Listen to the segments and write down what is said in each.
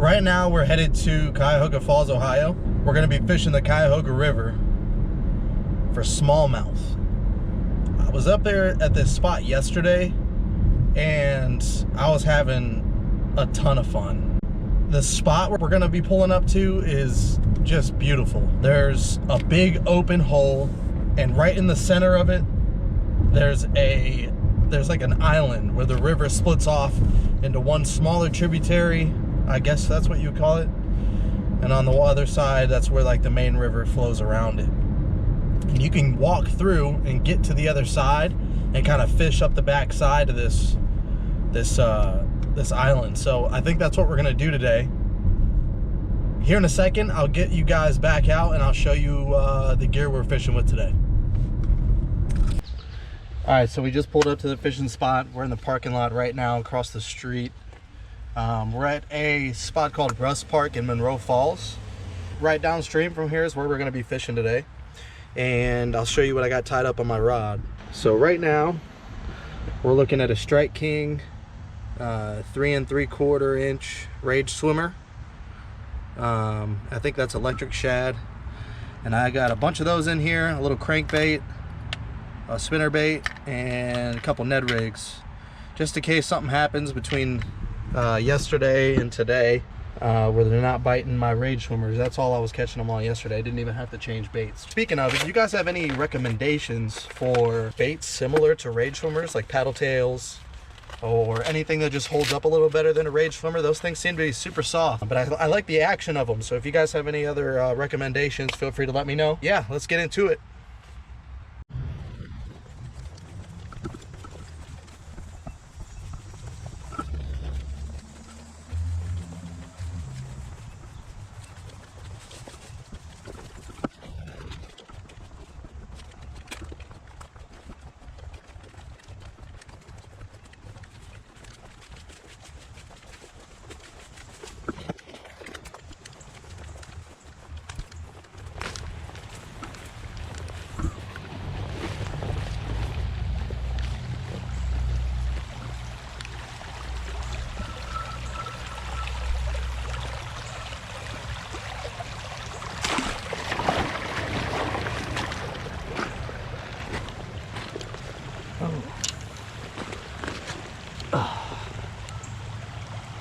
Right now we're headed to Cuyahoga Falls, Ohio. We're gonna be fishing the Cuyahoga River for smallmouth. I was up there at this spot yesterday and I was having a ton of fun. The spot where we're gonna be pulling up to is just beautiful. There's a big open hole, and right in the center of it, there's like an island where the river splits off into one smaller tributary. I guess that's what you would call it. And on the other side, that's where like the main river flows around it. And you can walk through and get to the other side and kind of fish up the back side of this island. So I think that's what we're gonna do today. Here in a second, I'll get you guys back out and I'll show you the gear we're fishing with today. All right, so we just pulled up to the fishing spot. We're in the parking lot right now across the street. We're at a spot called Russ Park in Monroe Falls. Right downstream from here is where we're gonna be fishing today. And I'll show you what I got tied up on my rod. So right now, we're looking at a Strike King 3 3/4 inch Rage Swimmer. I think that's electric shad. And I got a bunch of those in here, a little crankbait, a spinner bait, and a couple Ned rigs, just in case something happens between yesterday and today where they're not biting my Rage Swimmers. That's all I was catching them on yesterday. I didn't even have to change baits. Speaking of, if you guys have any recommendations for baits similar to Rage Swimmers, like paddle tails or anything that just holds up a little better than a Rage Swimmer, those things seem to be super soft, but I like the action of them. So if you guys have any other recommendations, feel free to let me know. Yeah, let's get into it.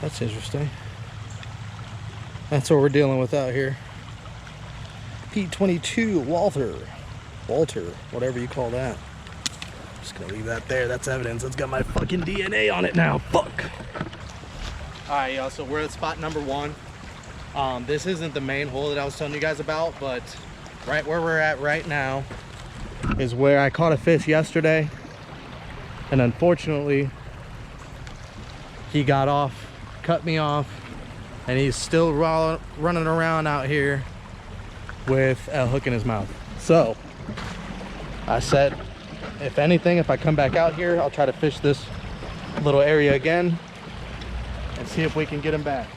That's interesting. That's what we're dealing with out here. P22 Walter, whatever you call that. Just gonna leave that there. That's evidence. It's got my fucking DNA on it now. Fuck. All right, y'all. So we're at spot number 1. This isn't the main hole that I was telling you guys about, but right where we're at right now is where I caught a fish yesterday, and unfortunately, he got off. Cut me off, and he's still running around out here with a hook in his mouth. So I said, if anything, if I come back out here, I'll try to fish this little area again and see if we can get him back.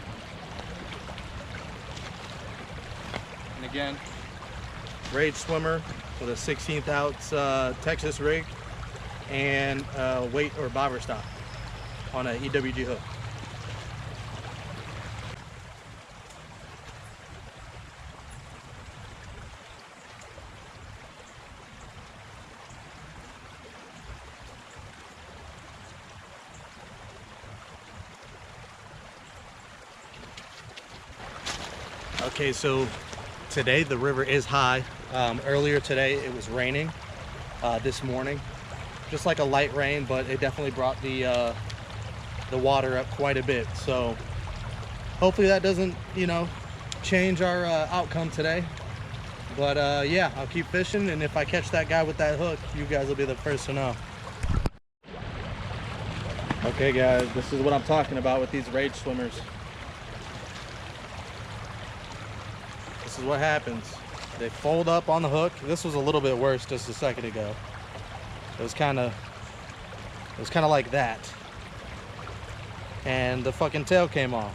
And again, Rage Swimmer with a 16th ounce Texas rig and weight or bobber stop on an EWG hook. Okay, so today the river is high. Earlier today it was raining this morning, just like a light rain, but it definitely brought the water up quite a bit. So hopefully that doesn't, you know, change our outcome today. But yeah, I'll keep fishing, and if I catch that guy with that hook, you guys will be the first to know. Okay guys, this is what I'm talking about with these Rage Swimmers. This is what happens. They fold up on the hook. This was a little bit worse just a second ago. It was kind of like that. And the fucking tail came off.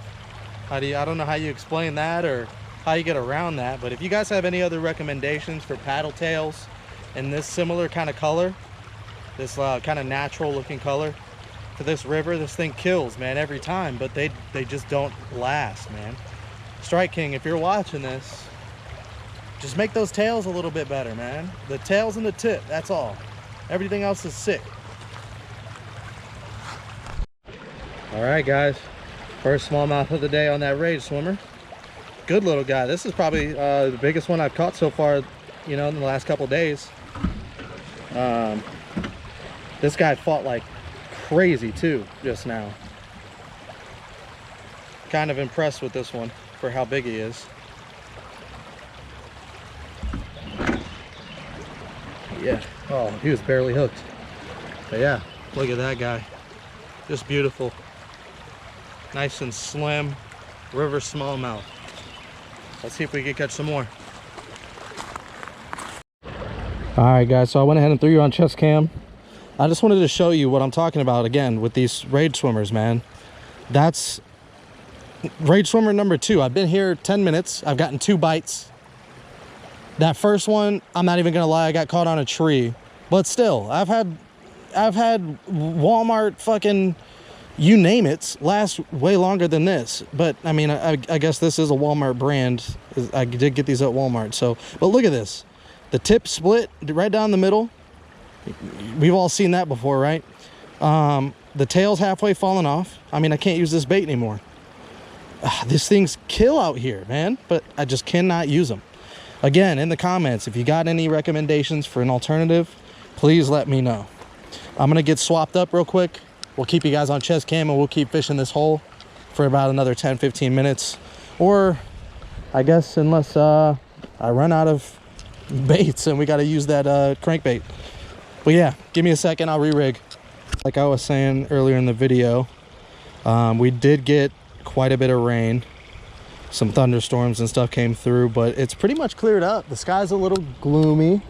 I don't know how you explain that or how you get around that, but if you guys have any other recommendations for paddle tails in this similar kind of color, this kind of natural looking color, to this river. This thing kills, man, every time, but they just don't last, man. Strike King, if you're watching this, just make those tails a little bit better, man. The tails and the tip, that's all. Everything else is sick. All right, guys, first smallmouth of the day on that rage swimmer. Good little guy. This is probably the biggest one I've caught so far, you know, in the last couple days. This guy fought like crazy too just now. Kind of impressed with this one for how big he is. Yeah, oh, he was barely hooked. But yeah, look at that guy. Just beautiful. Nice and slim river smallmouth. Let's see if we can catch some more. All right, guys, so I went ahead and threw you on chest cam. I just wanted to show you what I'm talking about again with these rage swimmers, man. That's rage swimmer number 2. I've been here 10 minutes. I've gotten 2 bites. That first one, I'm not even gonna lie, I got caught on a tree. But still, I've had Walmart fucking, you name it, last way longer than this. But I mean, I guess this is a Walmart brand. I did get these at Walmart. So, but look at this. The tip split right down the middle. We've all seen that before, right? The tail's halfway falling off. I mean, I can't use this bait anymore. These things kill out here, man, but I just cannot use them. Again, in the comments, if you got any recommendations for an alternative, please let me know. I'm gonna get swapped up real quick. We'll keep you guys on chest cam and we'll keep fishing this hole for about another 10-15 minutes. Or I guess unless I run out of baits and we got to use that crankbait. But yeah, give me a second, I'll re-rig. Like I was saying earlier in the video, we did get quite a bit of rain. Some thunderstorms and stuff came through, but it's pretty much cleared up. The sky's a little gloomy.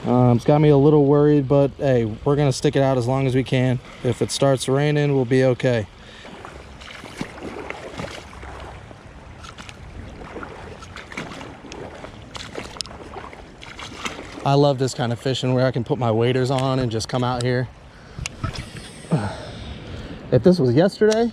It's got me a little worried, but hey, we're gonna stick it out as long as we can. If it starts raining, we'll be okay. I love this kind of fishing where I can put my waders on and just come out here. If this was yesterday,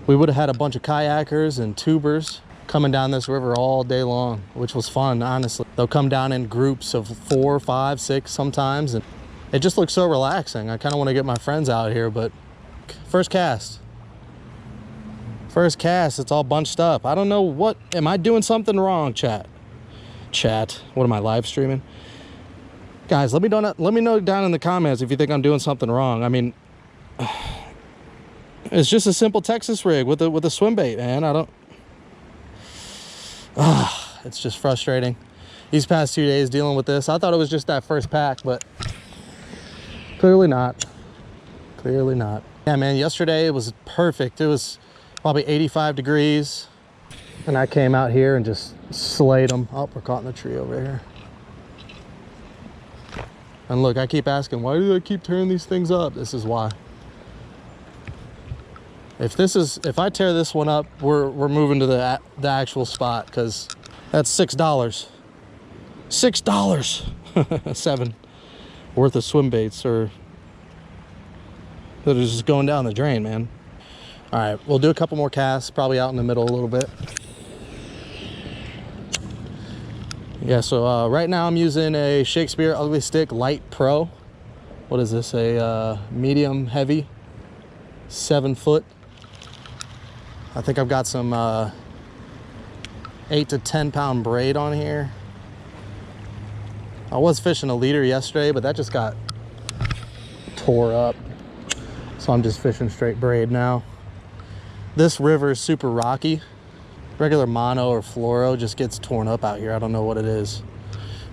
we would have had a bunch of kayakers and tubers coming down this river all day long, which was fun, honestly. They'll come down in groups of 4, 5, 6 sometimes, and it just looks so relaxing. I kind of want to get my friends out here, but first cast. First cast, it's all bunched up. I don't know what, am I doing something wrong, chat? What am I live streaming? Guys, let me know down in the comments if you think I'm doing something wrong. I mean, it's just a simple Texas rig with a swim bait, man. I don't, it's just frustrating. These past 2 days dealing with this. I thought it was just that first pack, but clearly not. Clearly not. Yeah, man, yesterday it was perfect. It was probably 85 degrees. And I came out here and just slayed them. Oh, we're caught in the tree over here. And look, I keep asking, why do I keep tearing these things up? This is why. If I tear this one up, we're moving to the actual spot, because that's $6. $6. 7 worth of swim baits or that are just going down the drain, man. All right, we'll do a couple more casts, probably out in the middle a little bit. Yeah, so right now I'm using a Shakespeare Ugly Stick Light Pro. What is this? A medium heavy, 7 foot. I think I've got some 8 to 10 pound braid on here. I was fishing a leader yesterday, but that just got tore up. So I'm just fishing straight braid now. This river is super rocky. Regular mono or fluoro just gets torn up out here. I don't know what it is,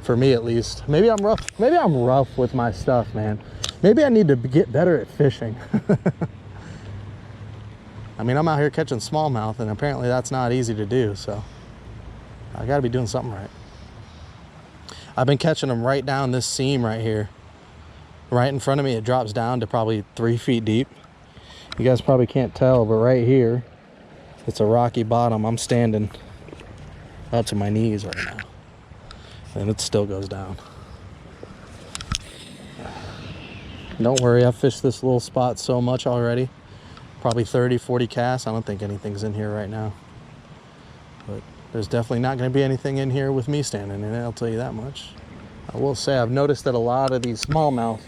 for me at least. Maybe I'm rough. Maybe I'm rough with my stuff, man. Maybe I need to get better at fishing. I mean, I'm out here catching smallmouth, and apparently that's not easy to do, so I gotta be doing something right. I've been catching them right down this seam right here. Right in front of me, it drops down to probably 3 feet deep. You guys probably can't tell, but right here, it's a rocky bottom. I'm standing up to my knees right now, and it still goes down. Don't worry, I've fished this little spot so much already. Probably 30, 40 casts. I don't think anything's in here right now. But there's definitely not going to be anything in here with me standing in it, I'll tell you that much. I will say I've noticed that a lot of these smallmouth...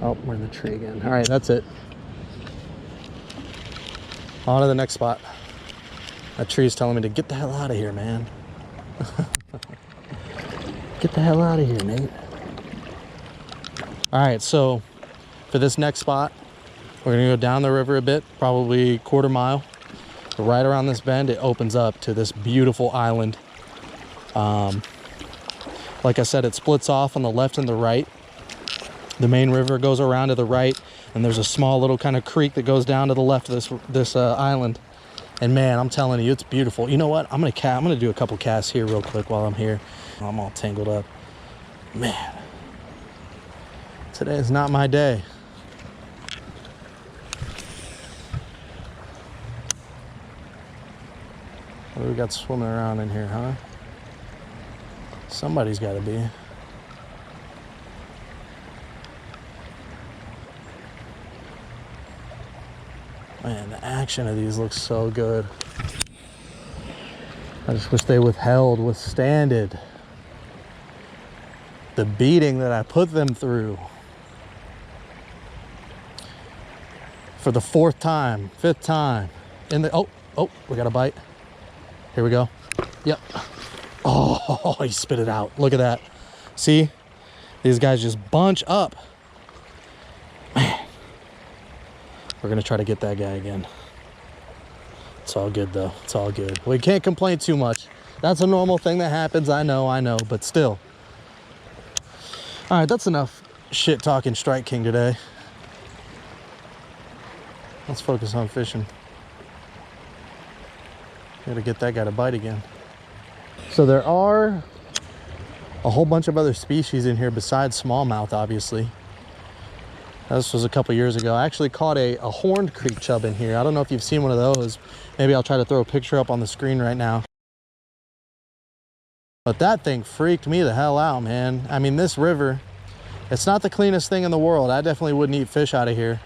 Oh, we're in the tree again. All right, that's it. On to the next spot. That tree's telling me to get the hell out of here, man. Get the hell out of here, Nate. All right, so for this next spot, we're gonna go down the river a bit, probably quarter mile. Right around this bend, it opens up to this beautiful island. Like I said, it splits off on the left and the right. The main river goes around to the right, and there's a small little kind of creek that goes down to the left of this island. And man, I'm telling you, it's beautiful. You know what? I'm gonna do a couple casts here real quick while I'm here. I'm all tangled up. Man, today is not my day. What do we got swimming around in here, huh? Somebody's got to be. Man, the action of these looks so good. I just wish they withstanded the beating that I put them through. For the 4th time, 5th time. Oh, we got a bite. Here we go. Yep. Oh, he spit it out. Look at that. See? These guys just bunch up. Man. We're going to try to get that guy again. It's all good, though. It's all good. We can't complain too much. That's a normal thing that happens. I know, but still. All right, that's enough shit talking Strike King today. Let's focus on fishing. Gotta get that guy to bite again. So there are a whole bunch of other species in here besides smallmouth, obviously. This was a couple years ago. I actually caught a horned creek chub in here. I don't know if you've seen one of those. Maybe I'll try to throw a picture up on the screen right now. But that thing freaked me the hell out, man. I mean, this river, it's not the cleanest thing in the world. I definitely wouldn't eat fish out of here.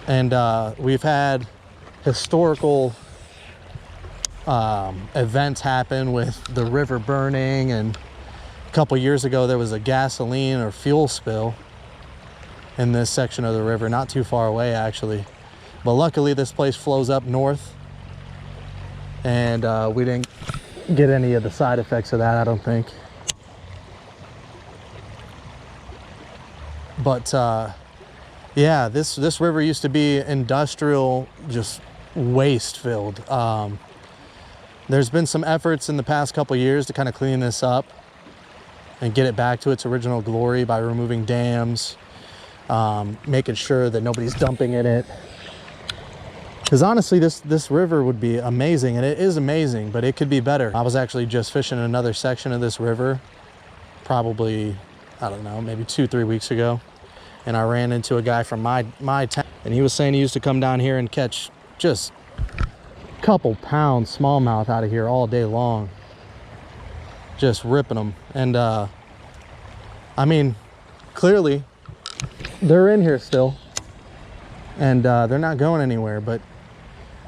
And we've had historical events happen with the river burning, and a couple years ago there was a gasoline or fuel spill in this section of the river, not too far away actually. But luckily this place flows up north, and we didn't get any of the side effects of that, I don't think. But yeah, this river used to be industrial, just waste filled. There's been some efforts in the past couple years to kind of clean this up and get it back to its original glory by removing dams, making sure that nobody's dumping in it. Because honestly, this river would be amazing, and it is amazing, but it could be better. I was actually just fishing another section of this river, probably, I don't know, maybe 2-3 weeks ago. And I ran into a guy from my town, and he was saying he used to come down here and catch just couple pounds smallmouth out of here all day long, just ripping them. And I mean, clearly they're in here still, and they're not going anywhere, but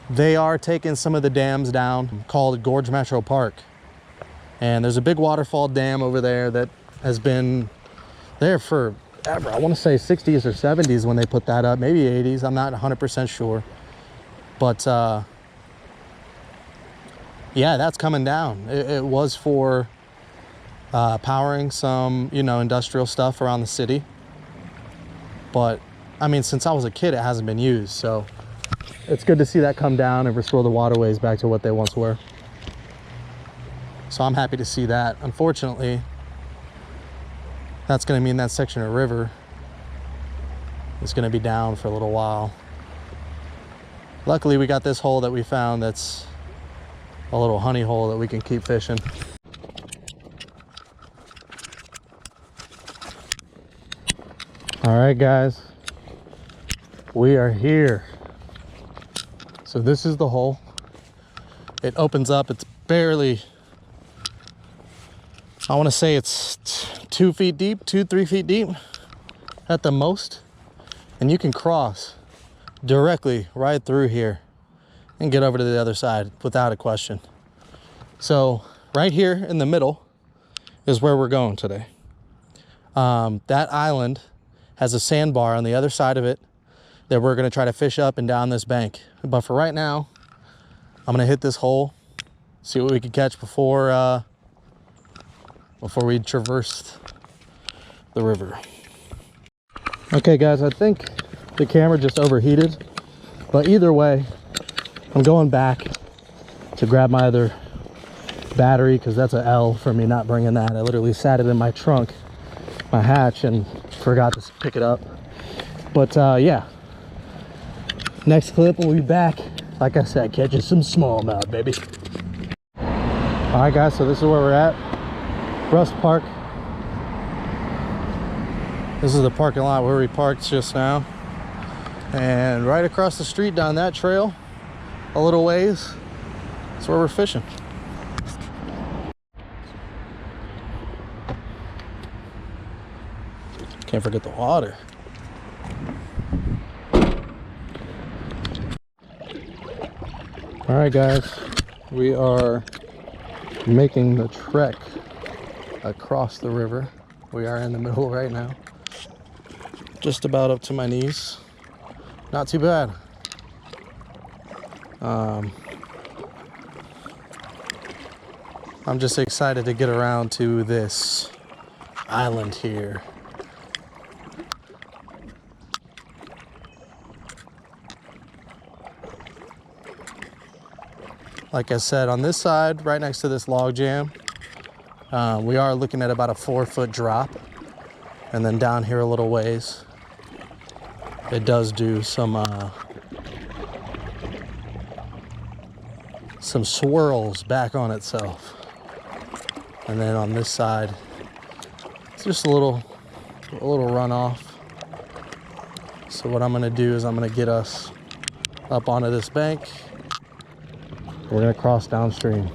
they are taking some of the dams down, called Gorge Metro Park. And there's a big waterfall dam over there that has been there forever. I want to say 60s or 70s when they put that up, maybe 80s, I'm not 100% sure. But yeah, that's coming down. It was for powering some, you know, industrial stuff around the city. But I mean, since I was a kid, it hasn't been used. So it's good to see that come down and restore the waterways back to what they once were. So I'm happy to see that. Unfortunately, that's going to mean that section of river is going to be down for a little while. Luckily, we got this hole that we found that's a little honey hole that we can keep fishing. All right, guys, we are here. So this is the hole. It opens up. It's barely, I want to say it's 2 feet deep, 2-3 feet deep. at the most, and you can cross directly right through here and get over to the other side without a question. So right here in the middle is where we're going today. That island has a sandbar on the other side of it that we're gonna try to fish up and down this bank. But for right now, I'm gonna hit this hole, see what we can catch before we traverse the river. Okay guys, I think the camera just overheated, but either way, I'm going back to grab my other battery because that's an L for me not bringing that. I literally sat it in my trunk, my hatch, and forgot to pick it up. But yeah, next clip we'll be back, like I said, catching some smallmouth, baby. All right guys, so this is where we're at, Rust Park. This is the parking lot where we parked just now, and right across the street down that trail a little ways, that's where we're fishing. Can't forget the water. All right guys, we are making the trek across the river. We are in the middle right now, just about up to my knees. Not too bad. I'm just excited to get around to this island here. Like I said, on this side, right next to this log jam, we are looking at about a 4-foot drop. And then down here a little ways, it does do some swirls back on itself. And then on this side, it's just a little runoff. So what I'm gonna do is I'm gonna get us up onto this bank. We're gonna cross downstream.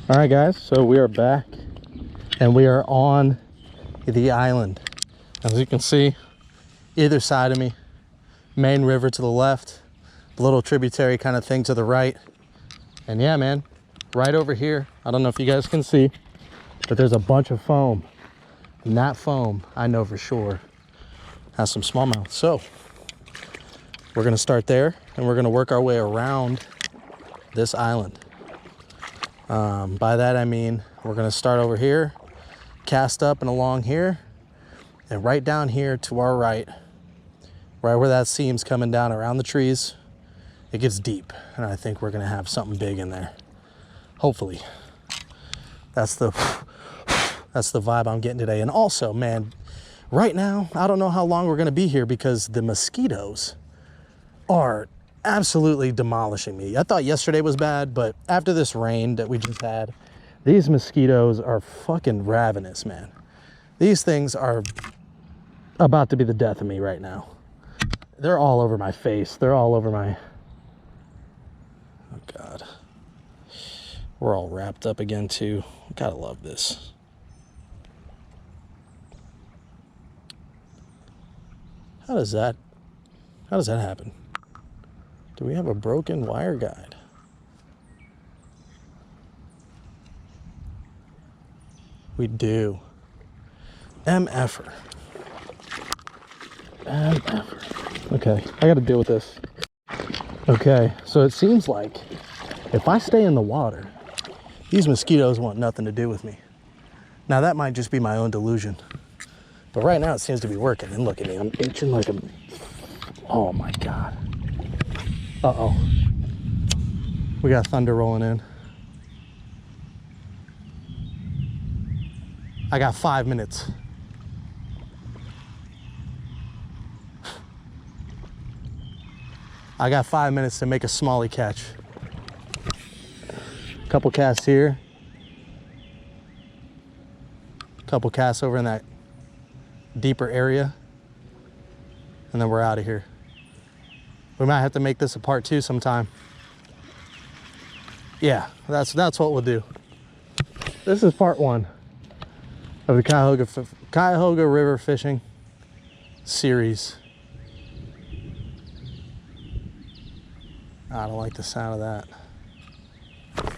All right guys, so we are back and we are on the island. As you can see, either side of me, main river to the left, little tributary kind of thing to the right. And yeah, man, right over here, I don't know if you guys can see, but there's a bunch of foam. And that foam, I know for sure, has some smallmouth. So we're gonna start there and we're gonna work our way around this island. By that I mean we're gonna start over here, cast up and along here, and right down here to our right, right where that seam's coming down around the trees, it gets deep, and I think we're gonna have something big in there. Hopefully. That's the vibe I'm getting today. And also, man, right now, I don't know how long we're gonna be here because the mosquitoes are absolutely demolishing me. I thought yesterday was bad, but after this rain that we just had, these mosquitoes are fucking ravenous, man. These things are about to be the death of me right now. They're all over my face. They're all over my... Oh God. We're all wrapped up again too. Gotta love this. How does that happen? Do we have a broken wire guide? We do. MF'er. MF'er. Okay, I gotta deal with this. Okay, so it seems like if I stay in the water, these mosquitoes want nothing to do with me. Now that might just be my own delusion, but right now it seems to be working. And look at me, I'm itching like a... Oh my God. Uh-oh. We got thunder rolling in. I got 5 minutes. I got 5 minutes to make a smallie catch. Couple casts here. Couple casts over in that deeper area. And then we're out of here. We might have to make this a part 2 sometime. Yeah, that's what we'll do. this is part one of the Cuyahoga River fishing series. I don't like the sound of that.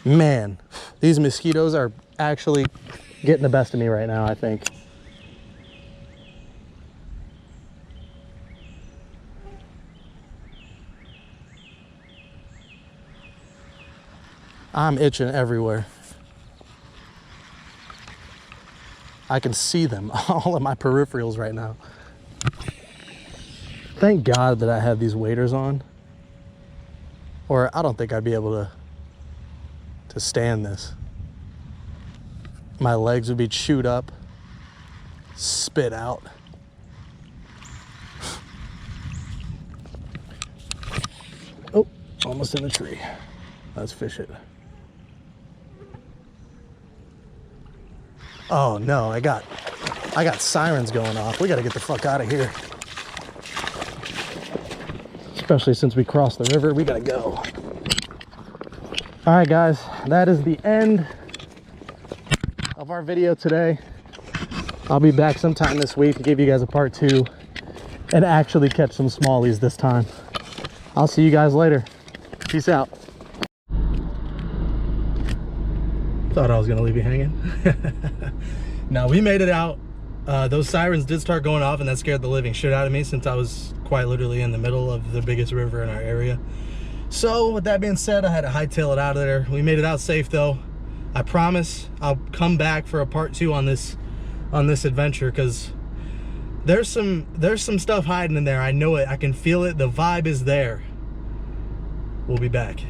Man, these mosquitoes are actually getting the best of me right now, I think. I'm itching everywhere. I can see them all in my peripherals right now. Thank God that I have these waders on, or I don't think I'd be able to stand this. My legs would be chewed up, spit out. Oh, almost in the tree. Let's fish it. Oh no, I got sirens going off. We gotta get the fuck out of here. Especially since we crossed the river, we gotta go. All right, guys, that is the end of our video today. I'll be back sometime this week to give you guys a part 2 and actually catch some smallies this time. I'll see you guys later. Peace out. Thought I was gonna leave you hanging. Now, we made it out. Those sirens did start going off, and that scared the living shit out of me, since I was quite literally in the middle of the biggest river in our area. So with that being said, I had to hightail it out of there. We made it out safe though. I promise I'll come back for a part 2 on this adventure, because there's some stuff hiding in there. I know it. I can feel it. The vibe is there. We'll be back.